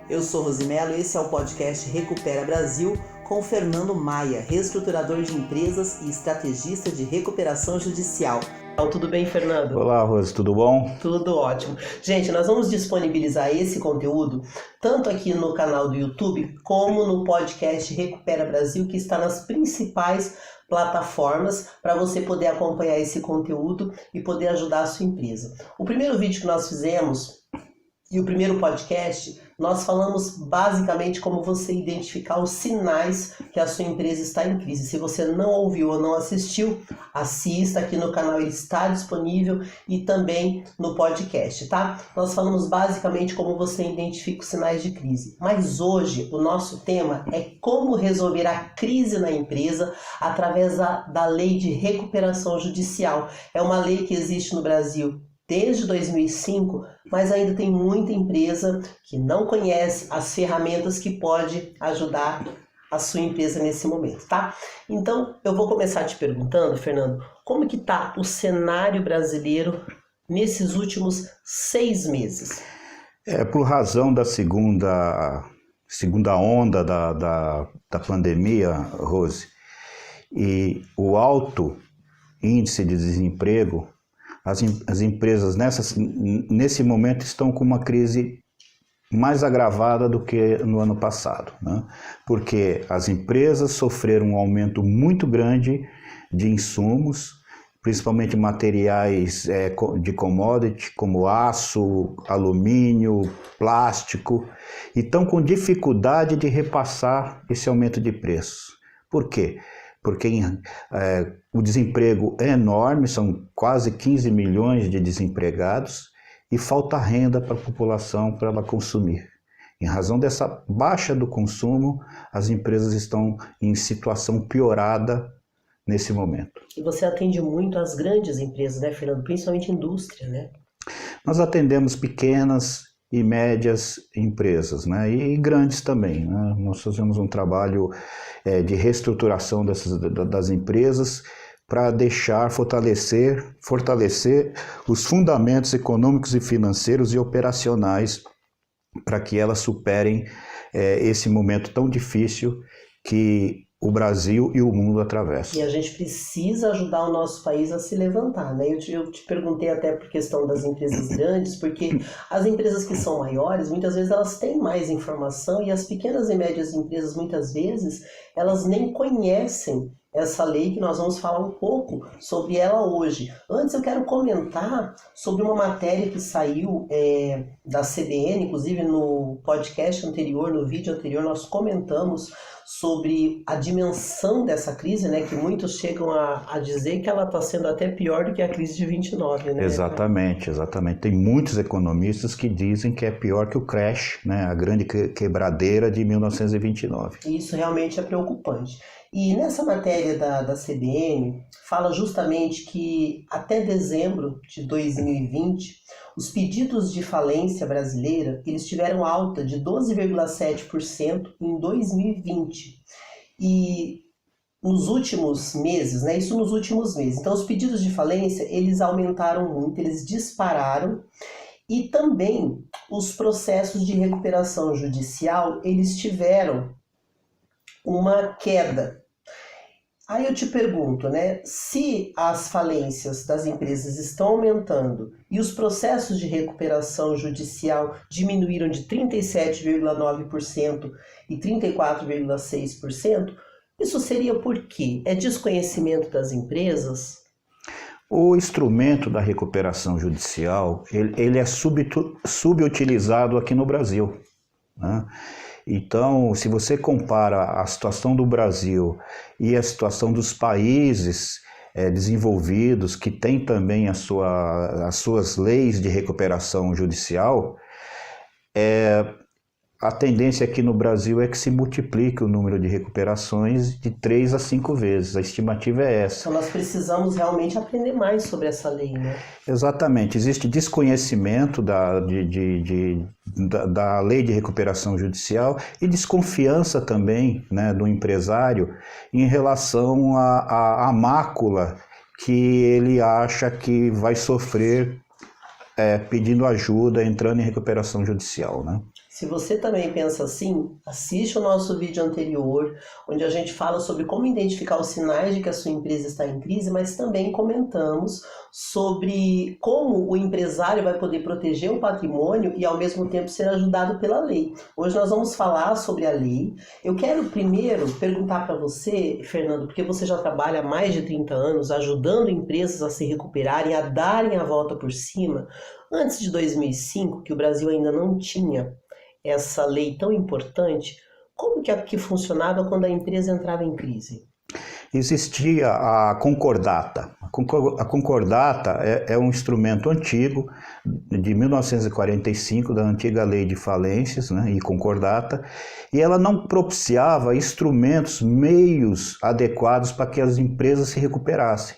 Eu sou Rosimelo e esse é o podcast Recupera Brasil com Fernando Maia, reestruturador de empresas e estrategista de recuperação judicial. Tudo bem, Fernando? Olá, Rose, tudo bom? Tudo ótimo. Gente, nós vamos disponibilizar esse conteúdo tanto aqui no canal do YouTube como no podcast Recupera Brasil, que está nas principais plataformas para você poder acompanhar esse conteúdo e poder ajudar a sua empresa. O primeiro vídeo que nós fizemos e o primeiro podcast, nós falamos basicamente como você identificar os sinais que a sua empresa está em crise. Se você não ouviu ou não assistiu, assista aqui no canal, ele está disponível e também no podcast, tá? Nós falamos basicamente como você identifica os sinais de crise. Mas hoje o nosso tema é como resolver a crise na empresa através da lei de recuperação judicial. É uma lei que existe no Brasil desde 2005, mas ainda tem muita empresa que não conhece as ferramentas que pode ajudar a sua empresa nesse momento, tá? Então, eu vou começar te perguntando, Fernando, como que tá o cenário brasileiro nesses últimos 6 meses? Por razão da segunda onda da pandemia, Rose, e o alto índice de desemprego, as empresas nesse momento estão com uma crise mais agravada do que no ano passado, né? Porque as empresas sofreram um aumento muito grande de insumos, principalmente materiais de commodity, como aço, alumínio, plástico, e estão com dificuldade de repassar esse aumento de preços. Por quê? Porque o desemprego é enorme, são quase 15 milhões de desempregados e falta renda para a população para ela consumir. Em razão dessa baixa do consumo, as empresas estão em situação piorada nesse momento. E você atende muito as grandes empresas, né, Fernando? Principalmente indústria, né? Nós atendemos pequenas e médias empresas, né? E grandes também, né? Nós fazemos um trabalho de reestruturação das empresas para fortalecer os fundamentos econômicos e financeiros e operacionais para que elas superem esse momento tão difícil que o Brasil e o mundo atravessam. E a gente precisa ajudar o nosso país a se levantar, né? Eu te perguntei até por questão das empresas grandes, porque as empresas que são maiores, muitas vezes elas têm mais informação e as pequenas e médias empresas, muitas vezes, elas nem conhecem essa lei que nós vamos falar um pouco sobre ela hoje. Antes eu quero comentar sobre uma matéria que saiu da CBN, inclusive no podcast anterior, no vídeo anterior, nós comentamos sobre a dimensão dessa crise, né, que muitos chegam a dizer que ela está sendo até pior do que a crise de 29, né? Exatamente. Tem muitos economistas que dizem que é pior que o crash, né, a grande quebradeira de 1929. Isso realmente é preocupante. E nessa matéria da CBN, fala justamente que até dezembro de 2020, os pedidos de falência brasileira, eles tiveram alta de 12,7% em 2020. E nos últimos meses, né, isso nos últimos meses. Então, os pedidos de falência, eles aumentaram muito, eles dispararam. E também os processos de recuperação judicial, eles tiveram uma queda. Aí eu te pergunto, né, se as falências das empresas estão aumentando e os processos de recuperação judicial diminuíram de 37,9% e 34,6%, isso seria por quê? É desconhecimento das empresas? O instrumento da recuperação judicial, ele é subutilizado aqui no Brasil, né? Então, se você compara a situação do Brasil e a situação dos países desenvolvidos, que têm também as suas leis de recuperação judicial, a tendência aqui no Brasil é que se multiplique o número de recuperações de 3 a 5 vezes. A estimativa é essa. Então nós precisamos realmente aprender mais sobre essa lei, né? Exatamente. Existe desconhecimento da lei de recuperação judicial e desconfiança também, né, do empresário em relação à mácula que ele acha que vai sofrer pedindo ajuda, entrando em recuperação judicial, né? Se você também pensa assim, assiste o nosso vídeo anterior, onde a gente fala sobre como identificar os sinais de que a sua empresa está em crise, mas também comentamos sobre como o empresário vai poder proteger o patrimônio e ao mesmo tempo ser ajudado pela lei. Hoje nós vamos falar sobre a lei. Eu quero primeiro perguntar para você, Fernando, porque você já trabalha há mais de 30 anos ajudando empresas a se recuperarem, a darem a volta por cima. Antes de 2005, que o Brasil ainda não tinha essa lei tão importante, como que funcionava quando a empresa entrava em crise? Existia a concordata. A concordata é um instrumento antigo, de 1945, da antiga lei de falências, né, e concordata, e ela não propiciava instrumentos, meios adequados para que as empresas se recuperassem.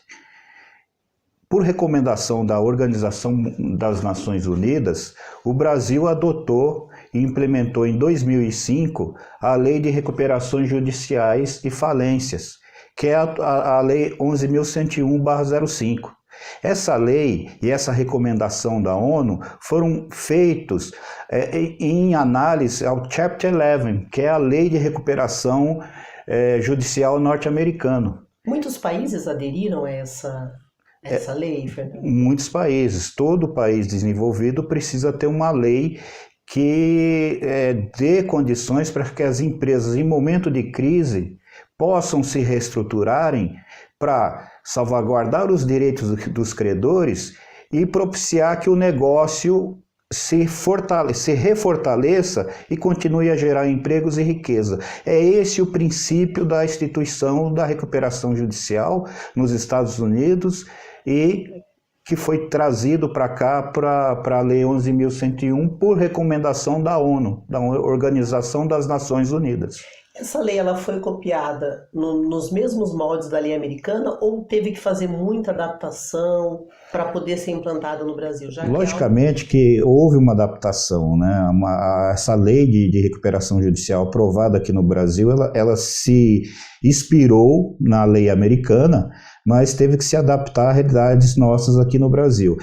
Por recomendação da Organização das Nações Unidas, o Brasil adotou e implementou em 2005 a Lei de Recuperações Judiciais e Falências, que é a Lei 11.101/05. Essa lei e essa recomendação da ONU foram feitos em análise ao Chapter 11, que é a Lei de Recuperação Judicial norte-americano. Muitos países aderiram a essa lei, Fernando? Muitos países. Todo país desenvolvido precisa ter uma lei que dê condições para que as empresas, em momento de crise, possam se reestruturarem para salvaguardar os direitos dos credores e propiciar que o negócio se refortaleça e continue a gerar empregos e riqueza. É esse o princípio da instituição da recuperação judicial nos Estados Unidos e que foi trazido para cá, para a Lei 11.101, por recomendação da ONU, da Organização das Nações Unidas. Essa lei ela foi copiada nos mesmos moldes da lei americana ou teve que fazer muita adaptação para poder ser implantada no Brasil? Logicamente que houve uma adaptação, né? Essa lei de recuperação judicial aprovada aqui no Brasil, ela se inspirou na lei americana, mas teve que se adaptar a realidades nossas aqui no Brasil.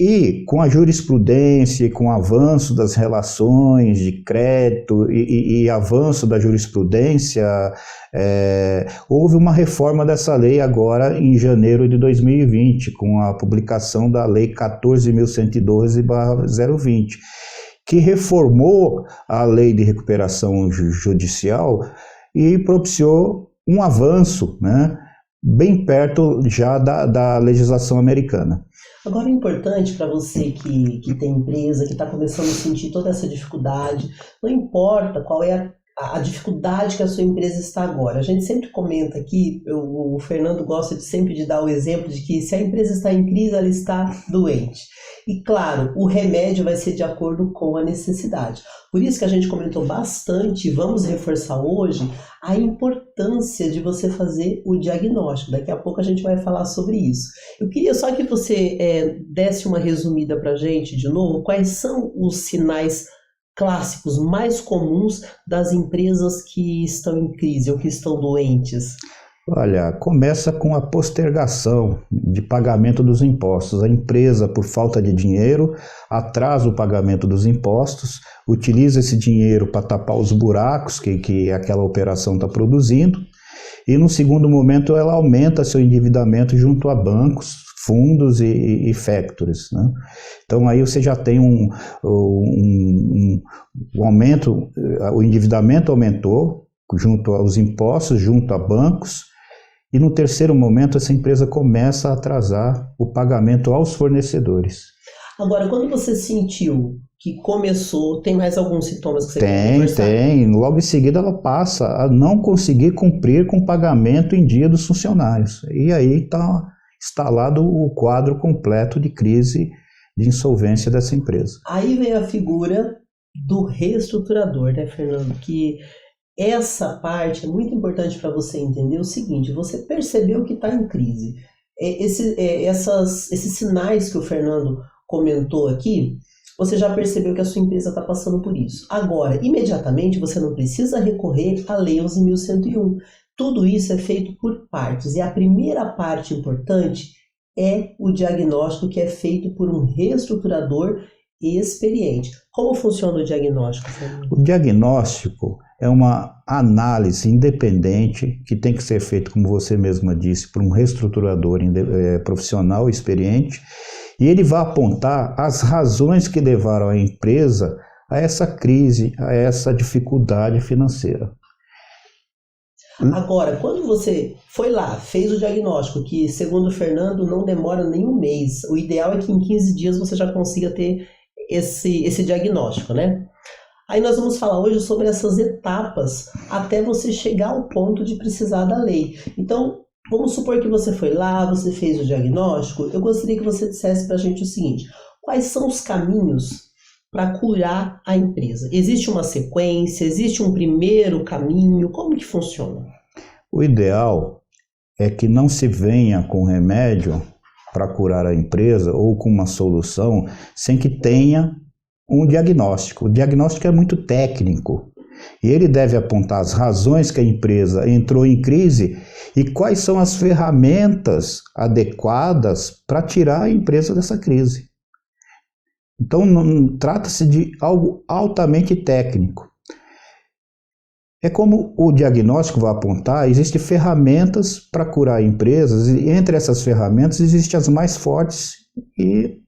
E com a jurisprudência e com o avanço das relações de crédito e avanço da jurisprudência, houve uma reforma dessa lei agora em janeiro de 2020, com a publicação da Lei 14.112/020, que reformou a Lei de Recuperação Judicial e propiciou um avanço, né, bem perto já da legislação americana. Agora é importante para você que tem empresa, que está começando a sentir toda essa dificuldade, não importa qual é a dificuldade que a sua empresa está agora. A gente sempre comenta aqui, o Fernando gosta sempre de dar o exemplo de que se a empresa está em crise, ela está doente. E claro, o remédio vai ser de acordo com a necessidade. Por isso que a gente comentou bastante, vamos reforçar hoje, a importância de você fazer o diagnóstico. Daqui a pouco a gente vai falar sobre isso. Eu queria só que você desse uma resumida para a gente de novo, quais são os sinais clássicos mais comuns das empresas que estão em crise ou que estão doentes? Olha, começa com a postergação de pagamento dos impostos. A empresa, por falta de dinheiro, atrasa o pagamento dos impostos, utiliza esse dinheiro para tapar os buracos que aquela operação está produzindo, e no segundo momento ela aumenta seu endividamento junto a bancos, fundos e factories, né? Então aí você já tem um aumento, o endividamento aumentou junto aos impostos, junto a bancos, e no terceiro momento essa empresa começa a atrasar o pagamento aos fornecedores. Agora, quando você sentiu que começou, tem mais alguns sintomas que você quer conversar? Tem. Logo em seguida ela passa a não conseguir cumprir com o pagamento em dia dos funcionários. E aí está instalado o quadro completo de crise, de insolvência dessa empresa. Aí vem a figura do reestruturador, né, Fernando? Que essa parte é muito importante para você entender o seguinte: você percebeu que está em crise. Esses sinais que o Fernando comentou aqui, você já percebeu que a sua empresa está passando por isso. Agora, imediatamente, você não precisa recorrer à Lei 11.101. Tudo isso é feito por partes. E a primeira parte importante é o diagnóstico que é feito por um reestruturador experiente. Como funciona o diagnóstico, Fernando? O diagnóstico é uma análise independente que tem que ser feita, como você mesma disse, por um reestruturador profissional experiente, e ele vai apontar as razões que levaram a empresa a essa crise, a essa dificuldade financeira. Agora, quando você foi lá, fez o diagnóstico, que segundo o Fernando não demora nem um mês, o ideal é que em 15 dias você já consiga ter esse diagnóstico, né? Aí nós vamos falar hoje sobre essas etapas até você chegar ao ponto de precisar da lei. Então, vamos supor que você foi lá, você fez o diagnóstico. Eu gostaria que você dissesse para a gente o seguinte: quais são os caminhos para curar a empresa? Existe uma sequência? Existe um primeiro caminho? Como que funciona? O ideal é que não se venha com remédio para curar a empresa ou com uma solução sem que tenha um diagnóstico. O diagnóstico é muito técnico e ele deve apontar as razões que a empresa entrou em crise e quais são as ferramentas adequadas para tirar a empresa dessa crise. Então, trata-se de algo altamente técnico. É como o diagnóstico vai apontar, existem ferramentas para curar empresas e entre essas ferramentas existem as mais fortes e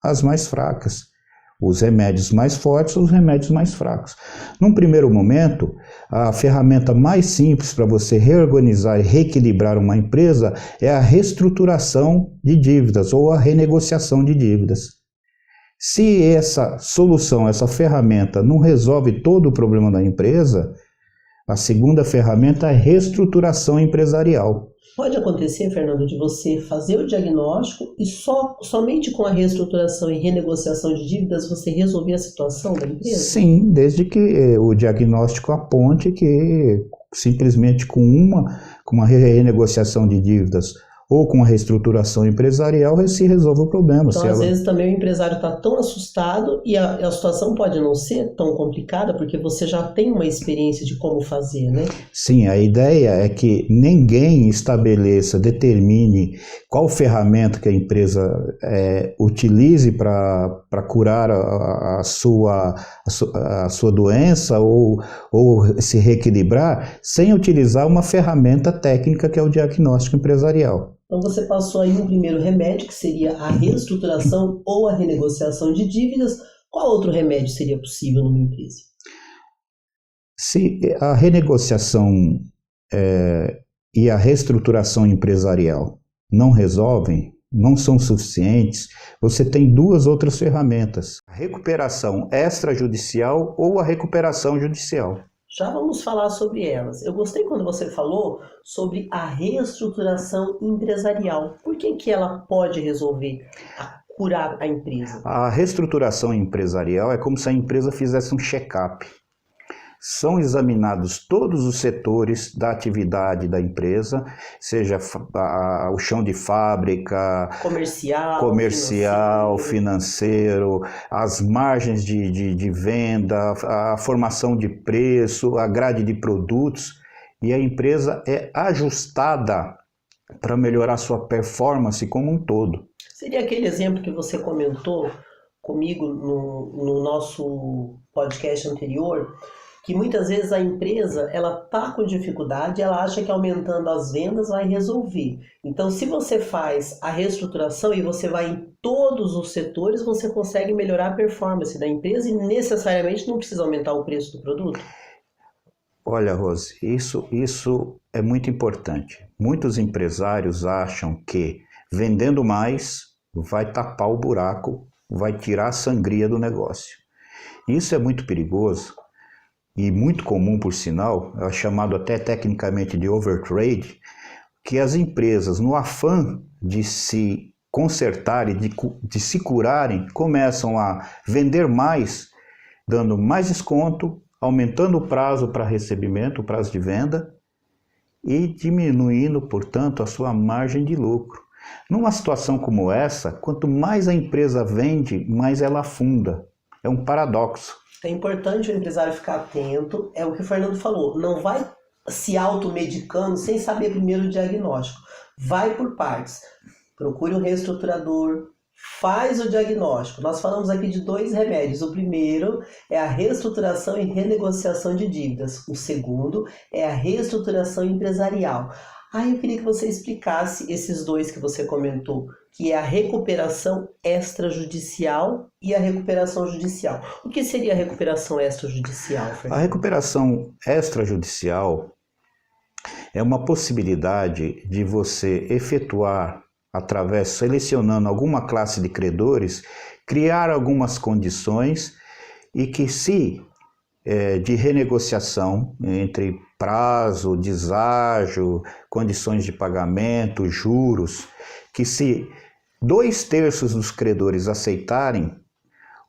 as mais fracas. Os remédios mais fortes e os remédios mais fracos. Num primeiro momento, a ferramenta mais simples para você reorganizar e reequilibrar uma empresa é a reestruturação de dívidas ou a renegociação de dívidas. Se essa solução, essa ferramenta não resolve todo o problema da empresa, a segunda ferramenta é a reestruturação empresarial. Pode acontecer, Fernando, de você fazer o diagnóstico e somente com a reestruturação e renegociação de dívidas você resolver a situação da empresa? Sim, desde que o diagnóstico aponte que simplesmente com uma renegociação de dívidas ou com a reestruturação empresarial se resolve o problema. Então, às vezes também o empresário está tão assustado e a situação pode não ser tão complicada porque você já tem uma experiência de como fazer, né? Sim, a ideia é que ninguém determine qual ferramenta que a empresa utilize para curar a sua doença ou se reequilibrar sem utilizar uma ferramenta técnica que é o diagnóstico empresarial. Então você passou aí um primeiro remédio, que seria a reestruturação ou a renegociação de dívidas. Qual outro remédio seria possível numa empresa? Se a renegociação e a reestruturação empresarial não resolvem, não são suficientes, você tem duas outras ferramentas: a recuperação extrajudicial ou a recuperação judicial. Já vamos falar sobre elas. Eu gostei quando você falou sobre a reestruturação empresarial. Por que ela pode resolver curar a empresa? A reestruturação empresarial é como se a empresa fizesse um check-up. São examinados todos os setores da atividade da empresa, seja o chão de fábrica, comercial, financeiro, as margens de venda, a formação de preço, a grade de produtos, e a empresa é ajustada para melhorar sua performance como um todo. Seria aquele exemplo que você comentou comigo no nosso podcast anterior, que muitas vezes a empresa ela está com dificuldade, ela acha que aumentando as vendas vai resolver. Então, se você faz a reestruturação e você vai em todos os setores, você consegue melhorar a performance da empresa e necessariamente não precisa aumentar o preço do produto. Olha, Rose, isso é muito importante. Muitos empresários acham que vendendo mais vai tapar o buraco, vai tirar a sangria do negócio. Isso é muito perigoso. E muito comum, por sinal, é chamado até tecnicamente de overtrade, que as empresas, no afã de se consertarem, de se curarem, começam a vender mais, dando mais desconto, aumentando o prazo para recebimento, o prazo de venda, e diminuindo, portanto, a sua margem de lucro. Numa situação como essa, quanto mais a empresa vende, mais ela afunda. É um paradoxo. É importante o empresário ficar atento, é o que o Fernando falou, não vai se automedicando sem saber primeiro o diagnóstico. Vai por partes. Procure um reestruturador, faz o diagnóstico. Nós falamos aqui de 2 remédios. O primeiro é a reestruturação e renegociação de dívidas. O segundo é a reestruturação empresarial. Aí eu queria que você explicasse esses 2 que você comentou, que é a recuperação extrajudicial e a recuperação judicial. O que seria a recuperação extrajudicial, Fernando? A recuperação extrajudicial é uma possibilidade de você efetuar, selecionando alguma classe de credores, criar algumas condições e que de renegociação entre prazo, deságio, condições de pagamento, juros, que se 2/3 dos credores aceitarem,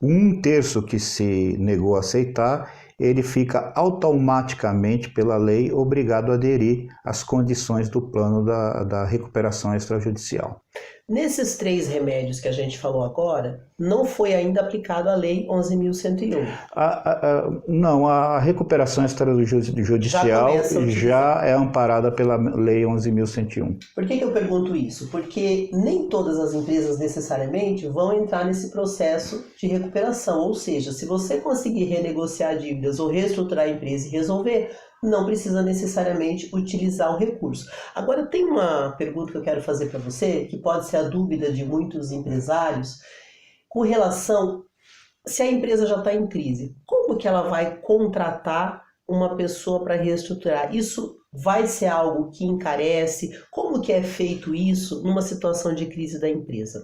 1/3 que se negou a aceitar, ele fica automaticamente, pela lei, obrigado a aderir às condições do plano da recuperação extrajudicial. Nesses 3 remédios que a gente falou agora, não foi ainda aplicado a Lei 11.101. Não, a recuperação extrajudicial já é amparada pela Lei 11.101. Por que eu pergunto isso? Porque nem todas as empresas necessariamente vão entrar nesse processo de recuperação. Ou seja, se você conseguir renegociar dívidas ou reestruturar a empresa e resolver, não precisa necessariamente utilizar o recurso. Agora, tem uma pergunta que eu quero fazer para você, que pode ser a dúvida de muitos empresários, com relação, se a empresa já está em crise, como que ela vai contratar uma pessoa para reestruturar? Isso vai ser algo que encarece? Como que é feito isso numa situação de crise da empresa?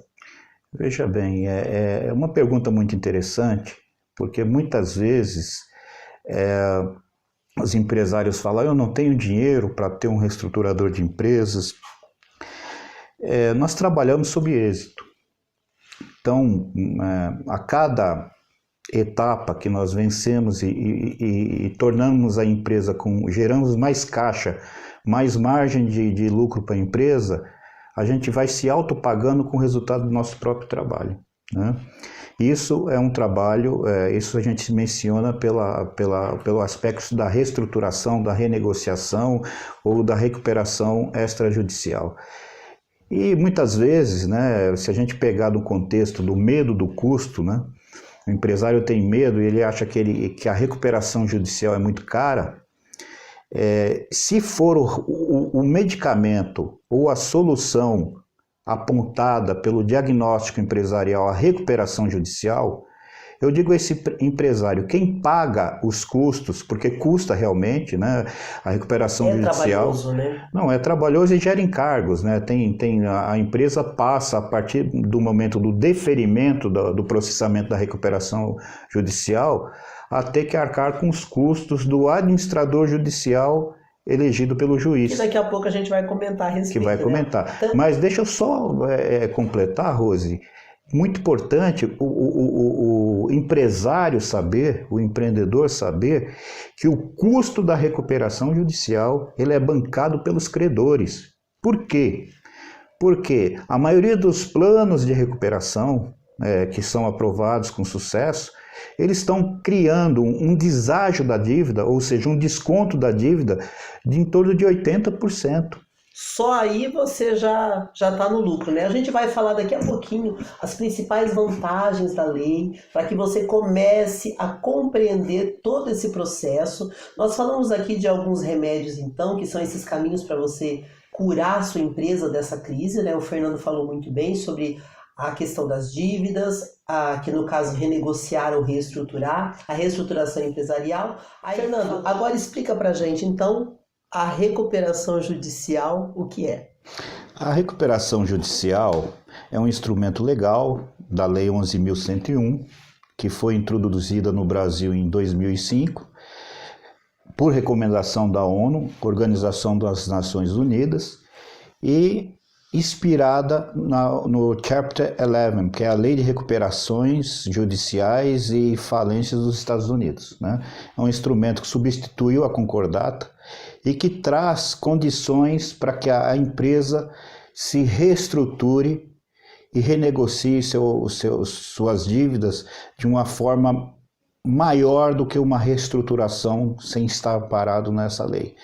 Veja bem, é uma pergunta muito interessante, porque muitas vezes os empresários falam, eu não tenho dinheiro para ter um reestruturador de empresas. Nós trabalhamos sob êxito. Então, a cada etapa que nós vencemos e tornamos a empresa geramos mais caixa, mais margem de lucro para a empresa, a gente vai se autopagando com o resultado do nosso próprio trabalho, né? Isso é um trabalho, isso a gente menciona pelo aspecto da reestruturação, da renegociação ou da recuperação extrajudicial. E muitas vezes, né, se a gente pegar no contexto do medo do custo, né, o empresário tem medo e ele acha que a recuperação judicial é muito cara, se for o medicamento ou a solução apontada pelo diagnóstico empresarial à recuperação judicial, eu digo a esse empresário, quem paga os custos, porque custa realmente, né, a recuperação judicial. É trabalhoso, né? Não, é trabalhoso e gera encargos, né? A empresa passa, a partir do momento do deferimento do processamento da recuperação judicial, a ter que arcar com os custos do administrador judicial elegido pelo juiz. Que daqui a pouco a gente vai comentar a respeito. Que vai comentar. Né? Mas deixa eu só completar, Rose. Muito importante o empresário saber, o empreendedor saber que o custo da recuperação judicial ele é bancado pelos credores. Por quê? Porque a maioria dos planos de recuperação que são aprovados com sucesso, eles estão criando um deságio da dívida, ou seja, um desconto da dívida de em torno de 80%. Só aí você já está no lucro, né? A gente vai falar daqui a pouquinho as principais vantagens da lei para que você comece a compreender todo esse processo. Nós falamos aqui de alguns remédios, então, que são esses caminhos para você curar a sua empresa dessa crise, né? O Fernando falou muito bem sobre a questão das dívidas, que no caso renegociar ou reestruturar, a reestruturação empresarial. Aí, Fernando, agora explica para a gente, então, a recuperação judicial, o que é? A recuperação judicial é um instrumento legal da Lei 11.101, que foi introduzida no Brasil em 2005, por recomendação da ONU, Organização das Nações Unidas, e inspirada no Chapter 11, que é a Lei de Recuperações Judiciais e Falências dos Estados Unidos, né? É um instrumento que substituiu a concordata e que traz condições para que a empresa se reestruture e renegocie suas dívidas de uma forma maior do que uma reestruturação sem estar parado nessa lei.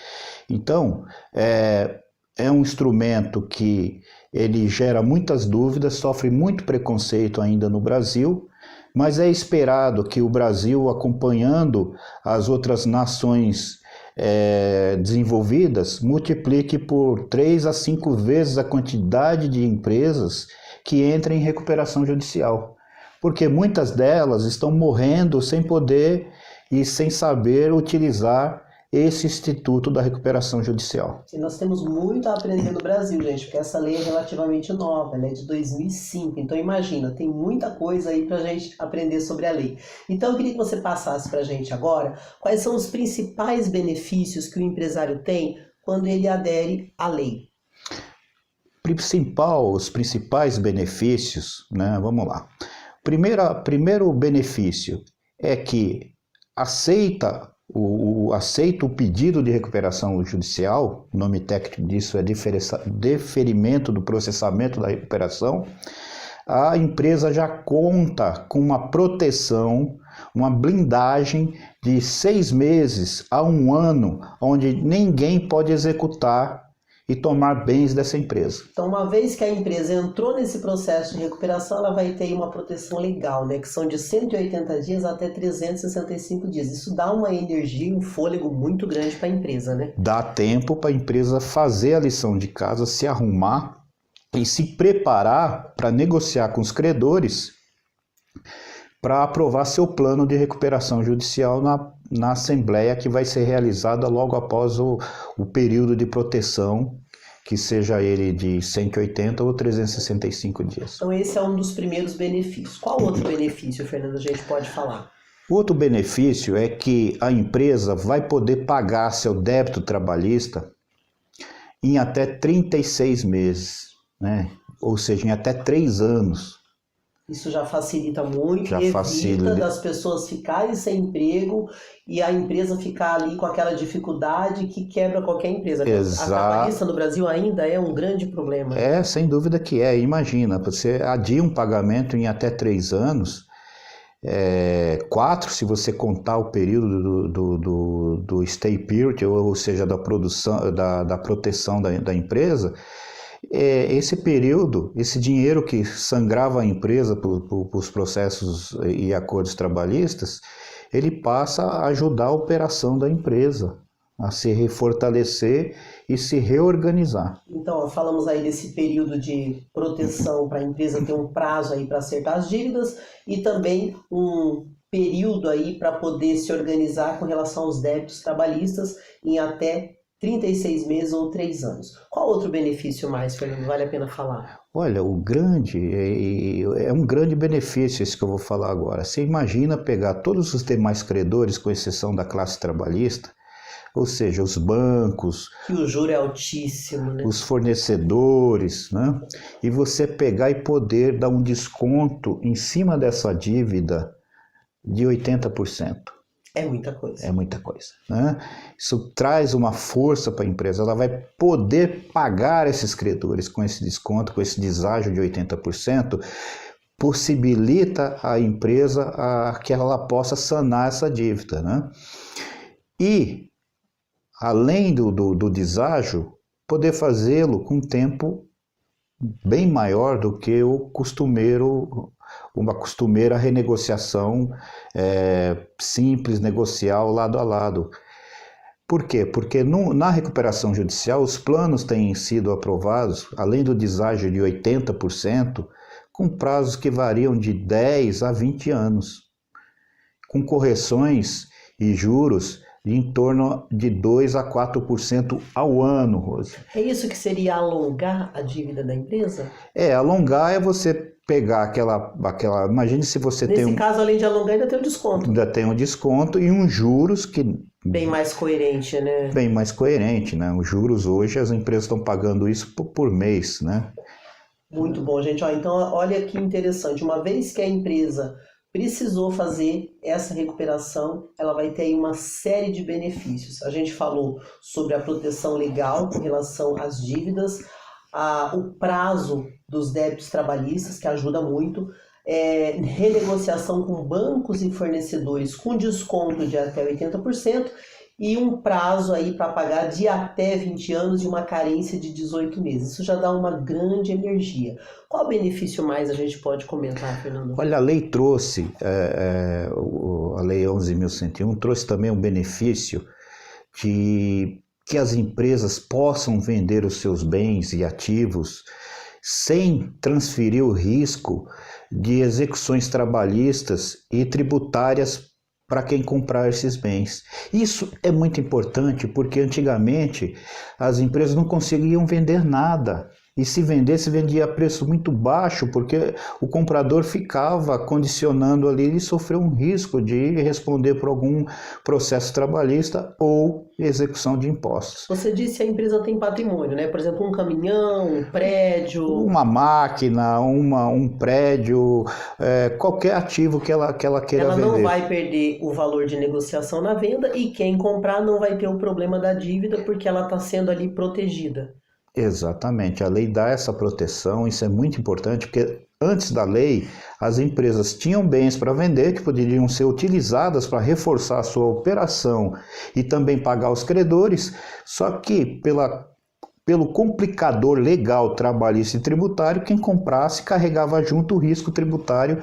Então, é um instrumento que ele gera muitas dúvidas, sofre muito preconceito ainda no Brasil, mas é esperado que o Brasil, acompanhando as outras nações desenvolvidas, multiplique por 3 a 5 vezes a quantidade de empresas que entram em recuperação judicial. Porque muitas delas estão morrendo sem poder e sem saber utilizar esse Instituto da Recuperação Judicial. E nós temos muito a aprender no Brasil, gente, porque essa lei é relativamente nova, ela é de 2005, então imagina, tem muita coisa aí pra gente aprender sobre a lei. Então eu queria que você passasse pra gente agora quais são os principais benefícios que o empresário tem quando ele adere à lei. Os principais benefícios, né? Vamos lá. Primeiro benefício é que aceita o pedido de recuperação judicial, o nome técnico disso é deferimento do processamento da recuperação, a empresa já conta com uma proteção, uma blindagem de 6 meses a 1 ano, onde ninguém pode executar e tomar bens dessa empresa. Então, uma vez que a empresa entrou nesse processo de recuperação, ela vai ter uma proteção legal, né? Que são de 180 dias até 365 dias. Isso dá uma energia, um fôlego muito grande para a empresa, né? Dá tempo para a empresa fazer a lição de casa, se arrumar e se preparar para negociar com os credores para aprovar seu plano de recuperação judicial na Assembleia, que vai ser realizada logo após o período de proteção, que seja ele de 180 ou 365 dias. Então esse é um dos primeiros benefícios. Qual outro benefício, Fernando, a gente pode falar? Outro benefício é que a empresa vai poder pagar seu débito trabalhista em até 36 meses, né? Ou seja, em até 3 anos. Isso já facilita muito, evita das pessoas ficarem sem emprego e a empresa ficar ali com aquela dificuldade que quebra qualquer empresa. Exato. A trabalhista no Brasil ainda é um grande problema. Sem dúvida que é. Imagina, você adia um pagamento em até 3 anos, 4 se você contar o período do stay period, ou seja, da produção, da proteção da empresa. Esse período, esse dinheiro que sangrava a empresa por os processos e acordos trabalhistas, ele passa a ajudar a operação da empresa a se refortalecer e se reorganizar. Então, falamos aí desse período de proteção para a empresa ter um prazo aí para acertar as dívidas e também um período aí para poder se organizar com relação aos débitos trabalhistas em até 36 meses ou 3 anos. Qual outro benefício mais, Fernando, vale a pena falar? Olha, é um grande benefício esse que eu vou falar agora. Você imagina pegar todos os demais credores, com exceção da classe trabalhista, ou seja, os bancos... Que o juro é altíssimo, né? Os fornecedores, né? E você pegar e poder dar um desconto em cima dessa dívida de 80%. É muita coisa. É muita coisa, né? Isso traz uma força para a empresa, ela vai poder pagar esses credores com esse desconto, com esse deságio de 80%, possibilita a empresa que ela possa sanar essa dívida, né? E, além do deságio, poder fazê-lo com tempo bem maior do que uma costumeira renegociação simples, negocial, lado a lado. Por quê? Porque na recuperação judicial os planos têm sido aprovados, além do deságio de 80%, com prazos que variam de 10 a 20 anos, com correções e juros em torno de 2 a 4% ao ano, Rose. É isso que seria alongar a dívida da empresa? Alongar é você pegar aquela imagine se você tem Nesse caso, além de alongar, ainda tem um desconto. Ainda tem um desconto e uns juros que... Bem mais coerente, né? Bem mais coerente, né? Os juros hoje, as empresas estão pagando isso por mês, né? Muito bom, gente. Então, olha que interessante. Uma vez que a empresa precisou fazer essa recuperação, ela vai ter aí uma série de benefícios. A gente falou sobre a proteção legal com relação às dívidas, o prazo dos débitos trabalhistas, que ajuda muito, renegociação com bancos e fornecedores com desconto de até 80%, e um prazo aí para pagar de até 20 anos e uma carência de 18 meses. Isso já dá uma grande energia. Qual benefício mais a gente pode comentar, Fernando? Olha, a lei trouxe, a Lei 11.101 trouxe também um benefício de que as empresas possam vender os seus bens e ativos sem transferir o risco de execuções trabalhistas e tributárias para quem comprar esses bens. Isso é muito importante porque antigamente as empresas não conseguiam vender nada. E se vendesse, vendia a preço muito baixo, porque o comprador ficava condicionando ali e sofreu um risco de responder por algum processo trabalhista ou execução de impostos. Você disse que a empresa tem patrimônio, né? Por exemplo, um caminhão, um prédio... Uma máquina, um prédio, qualquer ativo que ela queira vender. Ela não vai perder o valor de negociação na venda e quem comprar não vai ter o problema da dívida porque ela está sendo ali protegida. Exatamente, a lei dá essa proteção, isso é muito importante, porque antes da lei, as empresas tinham bens para vender que poderiam ser utilizadas para reforçar a sua operação e também pagar os credores, só que pelo complicador legal, trabalhista e tributário, quem comprasse carregava junto o risco tributário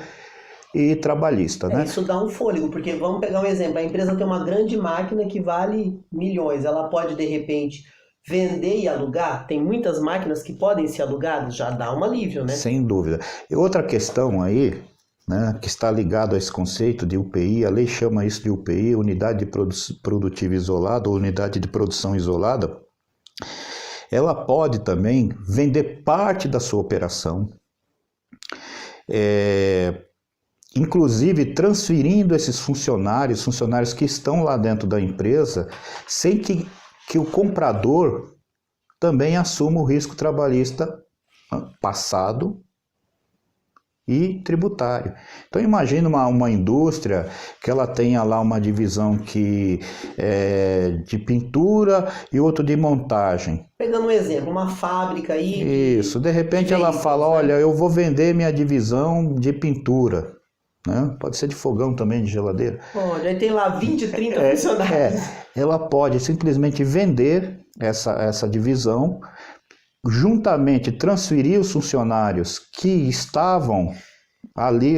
e trabalhista, né? Isso dá um fôlego, porque vamos pegar um exemplo, a empresa tem uma grande máquina que vale milhões, ela pode de repente... vender e alugar, tem muitas máquinas que podem ser alugadas, já dá um alívio, né? Sem dúvida. E outra questão aí, né, que está ligado a esse conceito de UPI, a lei chama isso de UPI, Unidade Produtiva Isolada, ou Unidade de Produção Isolada, ela pode também vender parte da sua operação, inclusive transferindo esses funcionários que estão lá dentro da empresa, sem que o comprador também assuma o risco trabalhista passado e tributário. Então imagina uma indústria que ela tenha lá uma divisão que de pintura e outro de montagem. Pegando um exemplo, uma fábrica aí... Isso, de repente ela fala, olha, eu vou vender minha divisão de pintura. Né? Pode ser de fogão também, de geladeira. Olha, aí tem lá 20, 30 funcionários. Ela pode simplesmente vender essa divisão, juntamente transferir os funcionários que estavam ali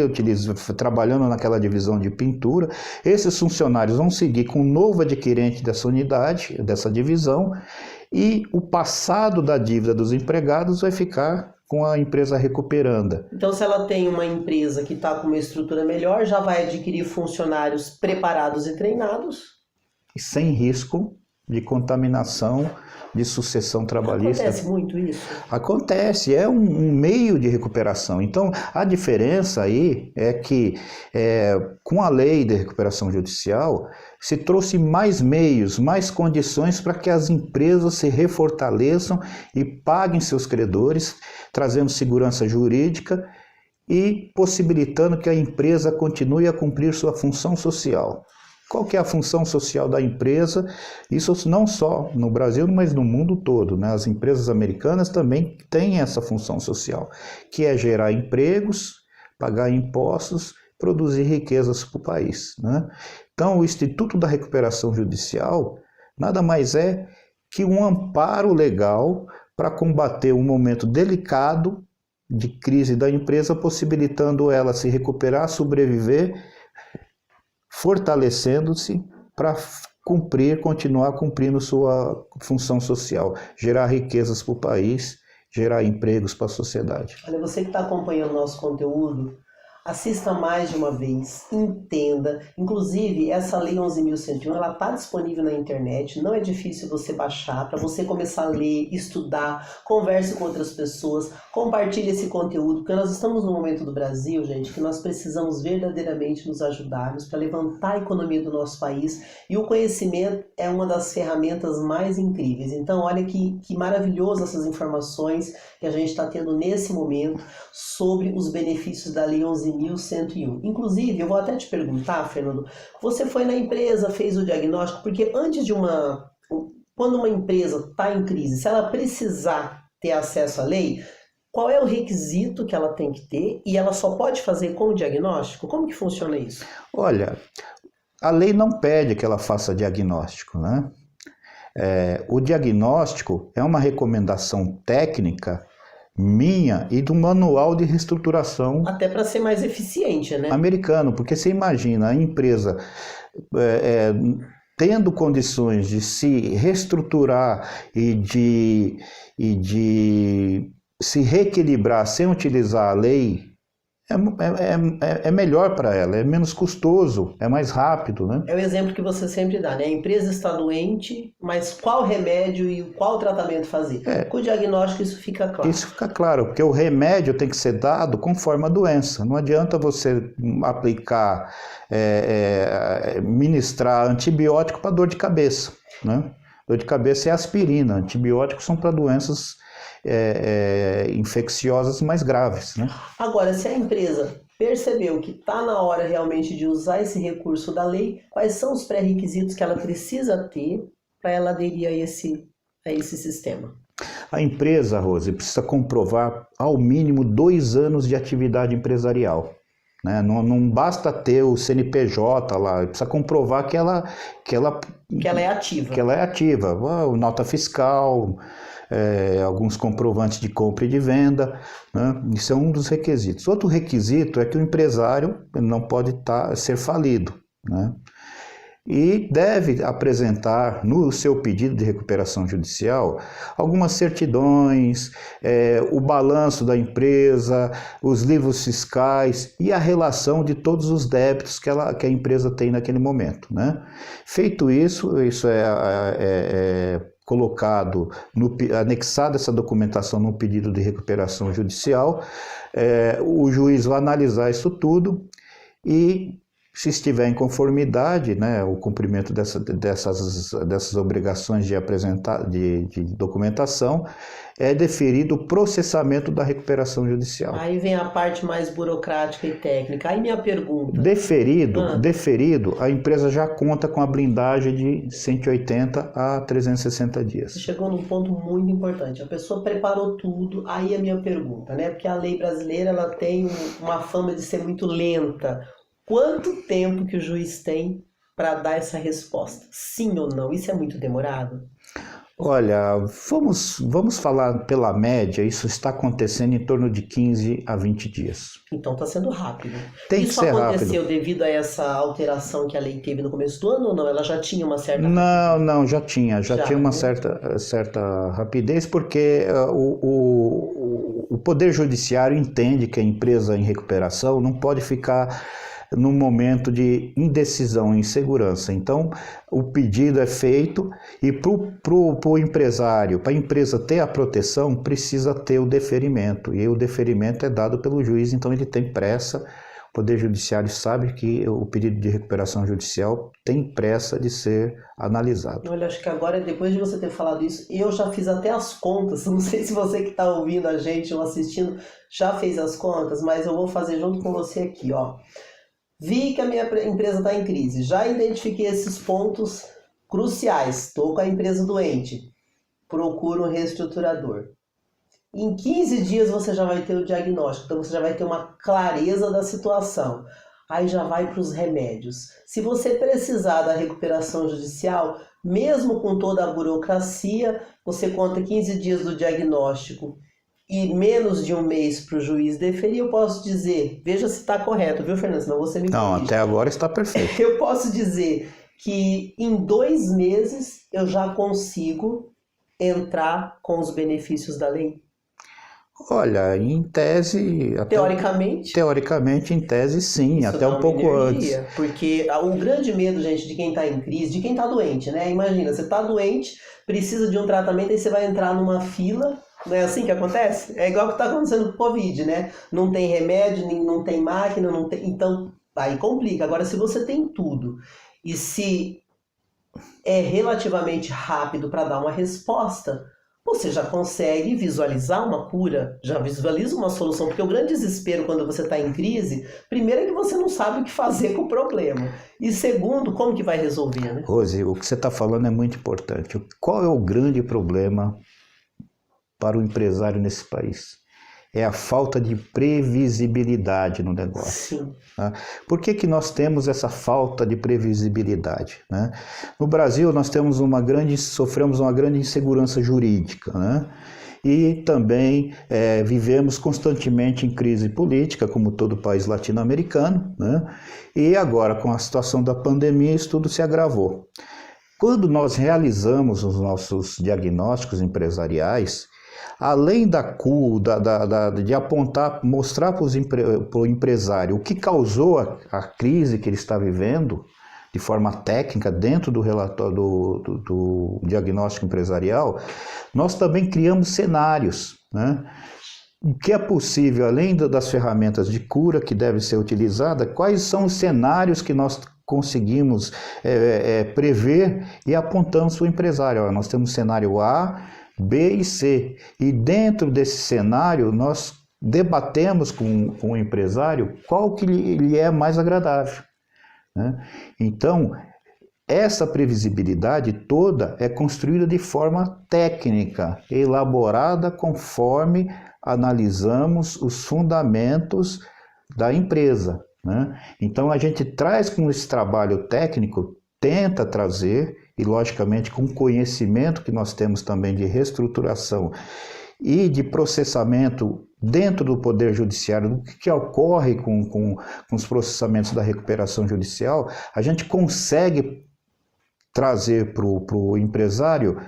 trabalhando naquela divisão de pintura. Esses funcionários vão seguir com o novo adquirente dessa unidade, dessa divisão, e o passado da dívida dos empregados vai ficar com a empresa recuperando. Então, se ela tem uma empresa que está com uma estrutura melhor, já vai adquirir funcionários preparados e treinados. E sem risco de contaminação, de sucessão trabalhista. Acontece muito isso? Acontece, é um meio de recuperação. Então, a diferença aí é que, com a lei de recuperação judicial, se trouxe mais meios, mais condições para que as empresas se refortaleçam e paguem seus credores, trazendo segurança jurídica e possibilitando que a empresa continue a cumprir sua função social. Qual que é a função social da empresa? Isso não só no Brasil, mas no mundo todo, né? As empresas americanas também têm essa função social, que é gerar empregos, pagar impostos, produzir riquezas para o país, né? Então, o Instituto da Recuperação Judicial nada mais é que um amparo legal para combater um momento delicado de crise da empresa, possibilitando ela se recuperar, sobreviver, fortalecendo-se para continuar cumprindo sua função social, gerar riquezas para o país, gerar empregos para a sociedade. Olha, você que está acompanhando o nosso conteúdo, assista mais de uma vez, entenda. Inclusive, essa Lei 11.101, ela está disponível na internet, não é difícil você baixar, para você começar a ler, estudar, converse com outras pessoas, compartilhe esse conteúdo, porque nós estamos num momento do Brasil, gente, que nós precisamos verdadeiramente nos ajudarmos para levantar a economia do nosso país, e o conhecimento é uma das ferramentas mais incríveis. Então, olha que maravilhoso essas informações que a gente está tendo nesse momento sobre os benefícios da Lei 11.101. Inclusive, eu vou até te perguntar, Fernando, você foi na empresa, fez o diagnóstico, porque quando uma empresa está em crise, se ela precisar ter acesso à lei, qual é o requisito que ela tem que ter e ela só pode fazer com o diagnóstico? Como que funciona isso? Olha, a lei não pede que ela faça diagnóstico, né? O diagnóstico é uma recomendação técnica minha e do manual de reestruturação Até para ser mais eficiente, né? americano, porque você imagina a empresa tendo condições de se reestruturar e de se reequilibrar sem utilizar a lei, é melhor para ela, é menos custoso, é mais rápido, né? É o exemplo que você sempre dá, né? A empresa está doente, mas qual remédio e qual tratamento fazer? Com o diagnóstico isso fica claro. Isso fica claro, porque o remédio tem que ser dado conforme a doença. Não adianta você aplicar, ministrar antibiótico para dor de cabeça, né? Dor de cabeça é aspirina, antibióticos são para doenças infecciosas mais graves, né? Agora, se a empresa percebeu que está na hora realmente de usar esse recurso da lei, quais são os pré-requisitos que ela precisa ter para ela aderir a esse sistema? A empresa, Rose, precisa comprovar ao mínimo 2 anos de atividade empresarial. Né? Não basta ter o CNPJ lá, precisa comprovar que ela é ativa. Que ela é ativa. Nota fiscal, alguns comprovantes de compra e de venda, né? Isso é um dos requisitos. Outro requisito é que o empresário não pode ser falido, né? E deve apresentar no seu pedido de recuperação judicial algumas certidões, o balanço da empresa, os livros fiscais e a relação de todos os débitos que a empresa tem naquele momento, né? Feito isso é colocado, anexada essa documentação no pedido de recuperação judicial, o juiz vai analisar isso tudo e, se estiver em conformidade, né, o cumprimento dessas obrigações de apresentar, de documentação, é deferido o processamento da recuperação judicial. Aí vem a parte mais burocrática e técnica. Aí minha pergunta... Deferido, a empresa já conta com a blindagem de 180 a 360 dias. Você chegou num ponto muito importante. A pessoa preparou tudo, aí a minha pergunta, né? Porque a lei brasileira ela tem uma fama de ser muito lenta. Quanto tempo que o juiz tem para dar essa resposta? Sim ou não? Isso é muito demorado? Olha, vamos falar pela média, isso está acontecendo em torno de 15 a 20 dias. Então está sendo rápido. Tem que ser rápido. Isso aconteceu devido a essa alteração que a lei teve no começo do ano ou não? Ela já tinha uma certa rapidez? Não, já tinha uma certa rapidez, porque o Poder Judiciário entende que a empresa em recuperação não pode ficar num momento de indecisão e insegurança. Então, o pedido é feito e para o empresário, para a empresa ter a proteção, precisa ter o deferimento. E o deferimento é dado pelo juiz, então ele tem pressa. O Poder Judiciário sabe que o pedido de recuperação judicial tem pressa de ser analisado. Olha, acho que agora, depois de você ter falado isso, eu já fiz até as contas. Não sei se você que está ouvindo a gente ou assistindo já fez as contas, mas eu vou fazer junto com você aqui, ó. Vi que a minha empresa está em crise, já identifiquei esses pontos cruciais, estou com a empresa doente, procuro um reestruturador. Em 15 dias você já vai ter o diagnóstico, então você já vai ter uma clareza da situação. Aí já vai para os remédios. Se você precisar da recuperação judicial, mesmo com toda a burocracia, você conta 15 dias do diagnóstico e menos de um mês para o juiz deferir, eu posso dizer, veja se está correto, viu, Fernando? Senão você me corrige. Não, até agora está perfeito. Eu posso dizer que em 2 meses eu já consigo entrar com os benefícios da lei? Olha, em tese... Teoricamente, em tese, sim, isso até um pouco antes. Porque o grande medo, gente, de quem está em crise, de quem está doente, né? Imagina, você está doente, precisa de um tratamento, aí você vai entrar numa fila. Não é assim que acontece? É igual o que está acontecendo com o Covid, né? Não tem remédio, não tem máquina, não tem... Então, aí complica. Agora, se você tem tudo e se é relativamente rápido para dar uma resposta, você já consegue visualizar uma cura, já visualiza uma solução. Porque o grande desespero quando você está em crise, primeiro é que você não sabe o que fazer com o problema. E segundo, como que vai resolver, né? Rose, o que você está falando é muito importante. Qual é o grande problema para o empresário nesse país? é a falta de previsibilidade no negócio. Sim. Tá? Por que nós temos essa falta de previsibilidade? Né? No Brasil, nós sofremos uma grande insegurança jurídica, né? E também vivemos constantemente em crise política, como todo país latino-americano, né? E agora, com a situação da pandemia, isso tudo se agravou. Quando nós realizamos os nossos diagnósticos empresariais, além de apontar, mostrar para o empresário o que causou a crise que ele está vivendo, de forma técnica, dentro do relatório do diagnóstico empresarial, nós também criamos cenários, né? O que é possível, além das ferramentas de cura que devem ser utilizadas, quais são os cenários que nós conseguimos prever e apontamos para o empresário. Olha, nós temos cenário A, B e C. E dentro desse cenário, nós debatemos com o empresário qual que lhe é mais agradável, né? Então, essa previsibilidade toda é construída de forma técnica, elaborada conforme analisamos os fundamentos da empresa, né? Então, a gente traz com esse trabalho técnico, tenta trazer, e logicamente com o conhecimento que nós temos também de reestruturação e de processamento dentro do Poder Judiciário, do que ocorre com os processamentos da recuperação judicial, a gente consegue trazer para o empresário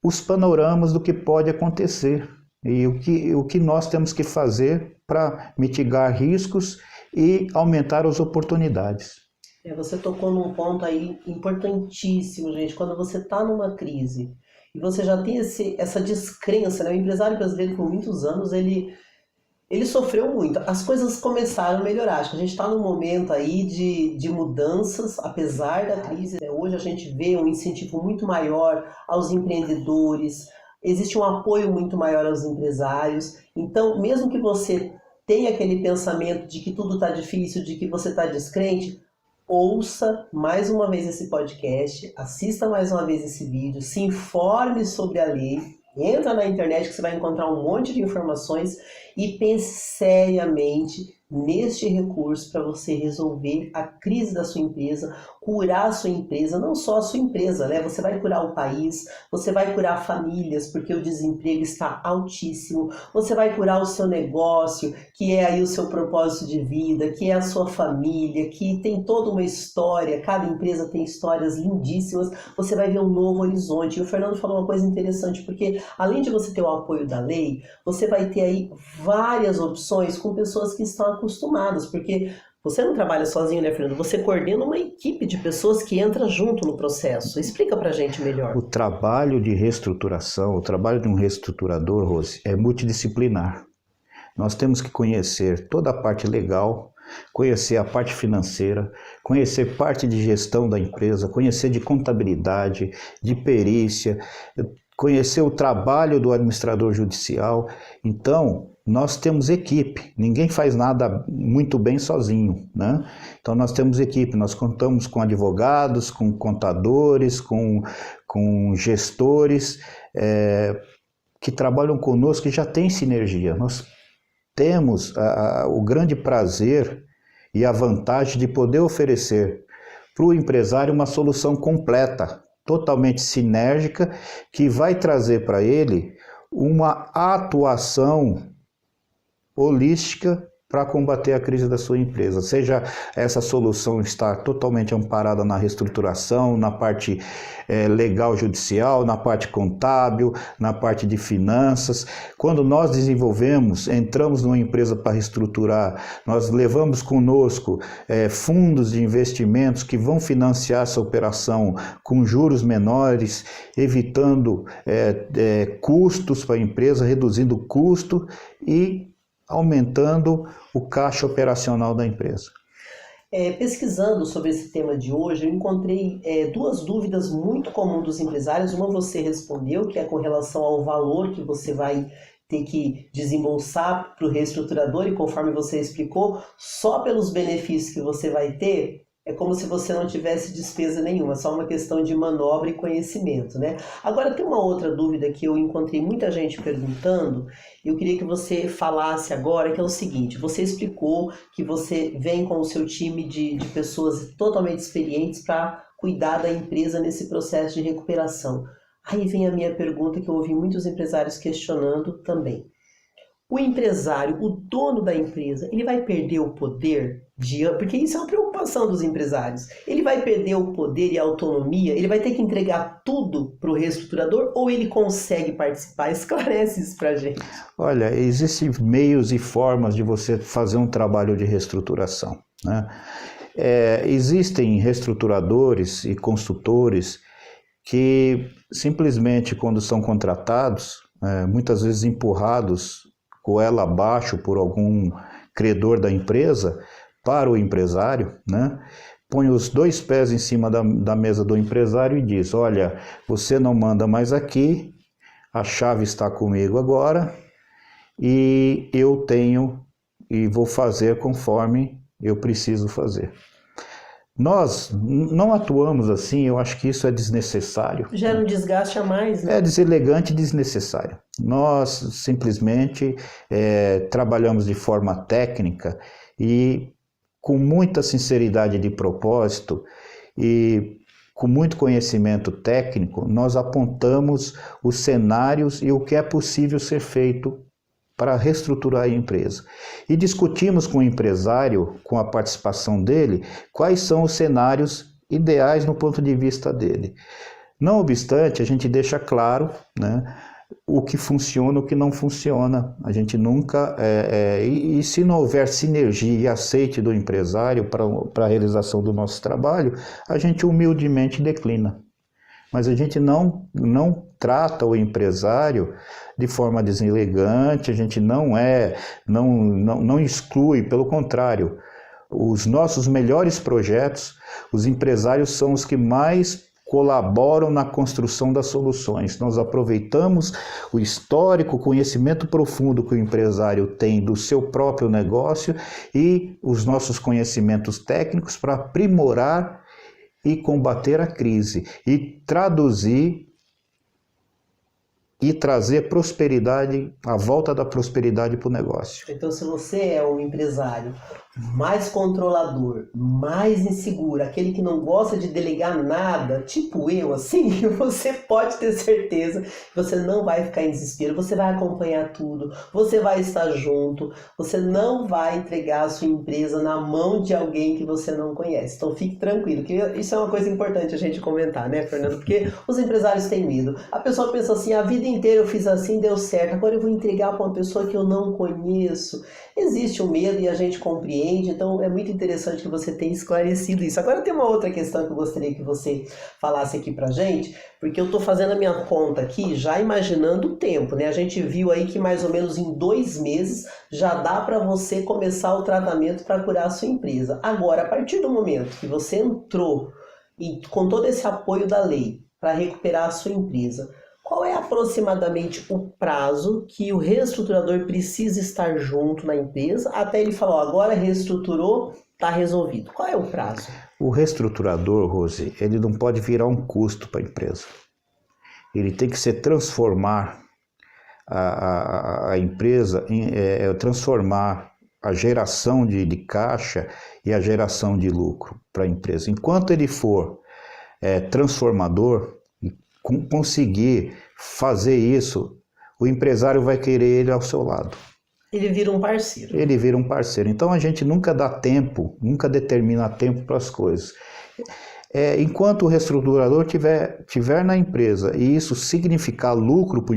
os panoramas do que pode acontecer e o que nós temos que fazer para mitigar riscos e aumentar as oportunidades. Você tocou num ponto aí importantíssimo, gente. Quando você está numa crise e você já tem essa descrença, né? O empresário brasileiro, por muitos anos, ele sofreu muito. As coisas começaram a melhorar. Acho que a gente está num momento aí de mudanças, apesar da crise, né? Hoje a gente vê um incentivo muito maior aos empreendedores, existe um apoio muito maior aos empresários. Então, mesmo que você tenha aquele pensamento de que tudo está difícil, de que você está descrente, ouça mais uma vez esse podcast, assista mais uma vez esse vídeo, se informe sobre a lei, entra na internet que você vai encontrar um monte de informações e pense seriamente neste recurso para você resolver a crise da sua empresa, curar a sua empresa, não só a sua empresa, né? Você vai curar o país, você vai curar famílias, porque o desemprego está altíssimo, você vai curar o seu negócio, que é aí o seu propósito de vida, que é a sua família, que tem toda uma história, cada empresa tem histórias lindíssimas, você vai ver um novo horizonte. E o Fernando falou uma coisa interessante, porque além de você ter o apoio da lei, você vai ter aí várias opções com pessoas que estão acostumadas, porque você não trabalha sozinho, né, Fernando? Você coordena uma equipe de pessoas que entra junto no processo. Explica pra gente melhor. O trabalho de reestruturação, o trabalho de um reestruturador, Rose, é multidisciplinar. Nós temos que conhecer toda a parte legal, conhecer a parte financeira, conhecer parte de gestão da empresa, conhecer de contabilidade, de perícia, conhecer o trabalho do administrador judicial. Então, nós temos equipe, ninguém faz nada muito bem sozinho, né? Então nós temos equipe, nós contamos com advogados, com contadores, com gestores que trabalham conosco e já tem sinergia. Nós temos o grande prazer e a vantagem de poder oferecer para o empresário uma solução completa, totalmente sinérgica, que vai trazer para ele uma atuação holística para combater a crise da sua empresa, seja essa solução estar totalmente amparada na reestruturação, na parte legal judicial, na parte contábil, na parte de finanças. Quando nós entramos numa empresa para reestruturar, nós levamos conosco fundos de investimentos que vão financiar essa operação com juros menores, evitando custos para a empresa, reduzindo o custo e aumentando o caixa operacional da empresa. Pesquisando sobre esse tema de hoje, eu encontrei duas dúvidas muito comuns dos empresários. Uma você respondeu, que é com relação ao valor que você vai ter que desembolsar para o reestruturador, e conforme você explicou, só pelos benefícios que você vai ter, É como se você não tivesse despesa nenhuma, só uma questão de manobra e conhecimento, né? Agora tem uma outra dúvida que eu encontrei muita gente perguntando, e eu queria que você falasse agora, que é o seguinte: você explicou que você vem com o seu time de pessoas totalmente experientes para cuidar da empresa nesse processo de recuperação. Aí vem a minha pergunta que eu ouvi muitos empresários questionando também. O empresário, o dono da empresa, ele vai perder o poder porque isso é uma preocupação dos empresários. Ele vai perder o poder e a autonomia? Ele vai ter que entregar tudo para o reestruturador ou ele consegue participar? Esclarece isso para a gente. Olha, existem meios e formas de você fazer um trabalho de reestruturação, né? Existem reestruturadores e consultores que simplesmente, quando são contratados, muitas vezes empurrados goela abaixo por algum credor da empresa, para o empresário, né? Põe os dois pés em cima da mesa do empresário e diz: olha, você não manda mais aqui, a chave está comigo agora e eu tenho e vou fazer conforme eu preciso fazer. Nós não atuamos assim, eu acho que isso é desnecessário. Gera um desgaste a mais, né? É deselegante e desnecessário. Nós simplesmente trabalhamos de forma técnica e com muita sinceridade de propósito e com muito conhecimento técnico, nós apontamos os cenários e o que é possível ser feito para reestruturar a empresa. E discutimos com o empresário, com a participação dele, quais são os cenários ideais no ponto de vista dele. Não obstante, a gente deixa claro, né, o que funciona, o que não funciona. A gente nunca... E se não houver sinergia e aceite do empresário para a realização do nosso trabalho, a gente humildemente declina. Mas a gente não trata o empresário de forma deselegante, a gente não exclui, pelo contrário. Os nossos melhores projetos, os empresários são os que mais colaboram na construção das soluções. Nós aproveitamos o histórico, o conhecimento profundo que o empresário tem do seu próprio negócio e os nossos conhecimentos técnicos para aprimorar e combater a crise e traduzir e trazer prosperidade, a volta da prosperidade para o negócio. Então, se você é um empresário mais controlador, mais inseguro, aquele que não gosta de delegar nada, tipo eu, assim, você pode ter certeza que você não vai ficar em desespero, você vai acompanhar tudo, você vai estar junto, você não vai entregar a sua empresa na mão de alguém que você não conhece. Então, fique tranquilo, que isso é uma coisa importante a gente comentar, né, Fernando? Porque os empresários têm medo. A pessoa pensa assim: a vida inteira eu fiz assim, deu certo, agora eu vou entregar para uma pessoa que eu não conheço. Existe o medo e a gente compreende, então é muito interessante que você tenha esclarecido isso. Agora tem uma outra questão que eu gostaria que você falasse aqui pra gente, porque eu estou fazendo a minha conta aqui já imaginando o tempo, né? A gente viu aí que mais ou menos em 2 meses já dá para você começar o tratamento para curar a sua empresa. Agora, a partir do momento que você entrou e com todo esse apoio da lei para recuperar a sua empresa, qual é aproximadamente o prazo que o reestruturador precisa estar junto na empresa até ele falar: agora reestruturou, está resolvido? Qual é o prazo? O reestruturador, Rose, ele não pode virar um custo para a empresa. Ele tem que transformar a empresa, transformar a geração de caixa e a geração de lucro para a empresa. Enquanto ele for transformador, conseguir fazer isso, o empresário vai querer ele ao seu lado. Ele vira um parceiro. Ele vira um parceiro. Então a gente nunca dá tempo, nunca determina tempo para as coisas. Enquanto o reestruturador tiver na empresa e isso significar lucro para o